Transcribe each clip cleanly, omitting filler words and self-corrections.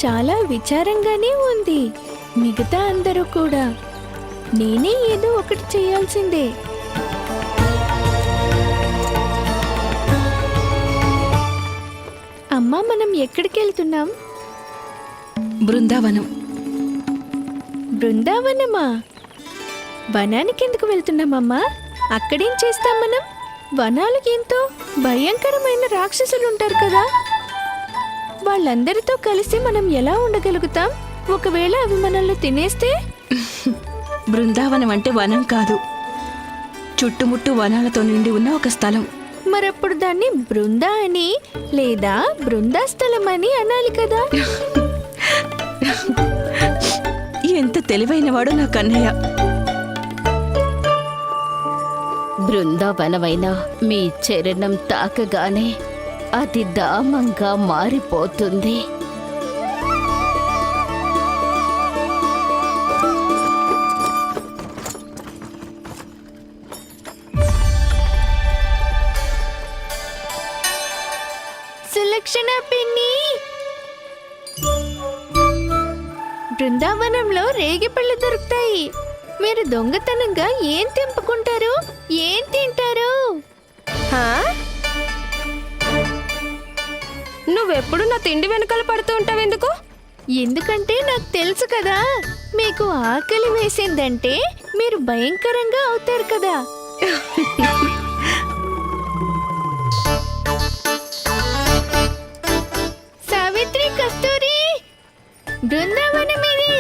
చాలా విచారంగానే ఉంది. మిగతా అందరూ కూడా. నేనే ఏదో ఒకటి చేయాల్సిందే. అమ్మా, మనం ఎక్కడికి వెళ్తున్నాం? బృందావనం. బృందావనమా? వనానికి ఎందుకు వెళ్తున్నామమ్మా? అక్కడేం చేస్తాం మనం? వనాలకు ఎంతో భయంకరమైన రాక్షసులు ఉంటారు కదా. వాళ్ళందరితో కలిసి మనం ఎలా ఉండగలుగుతాం? ఒకవేళ అవి మనల్ని తినేస్తే? బృందావనం అంటే వనం కాదు, చుట్టుముట్టు వనాలతో నిండి ఉన్న ఒక స్థలం. మరప్పుడు దాన్ని బృందా అని లేదా బృందాస్థలం అని అనాలి కదా. ఎంత తెలివైనవాడు నా కన్నయ్య. బృందావనమైన మీ చరణం తాకగానే అది దామంగా మారిపోతుంది. సులక్షణ పిన్ని, బృందావనంలో రేగిపళ్ళు దొరుకుతాయి. మీరు దొంగతనంగా ఏం తెంపుకుంటారు? ఏం తింటారు? నువ్వెప్పుడు నా తిండి వెనకాల పడుతూ ఉంటావెందుకు? ఎందుకంటే నాకు తెలుసు కదా, మీకు ఆకలి వేసిందంటే మీరు భయంకరంగా అవుతారు కదా. సావిత్రి, కస్తూరి, బృందావనం ఇది.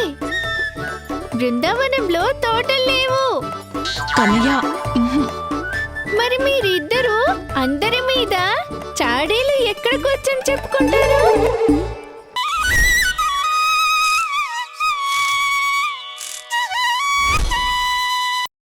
బృందావనంలో తోటలు లేవు. కన్నయ్య, మరి మీరిద్దరూ అందరి మీద చాడీలు ఎక్కడ కూర్చొని చెప్పుకుంటారు?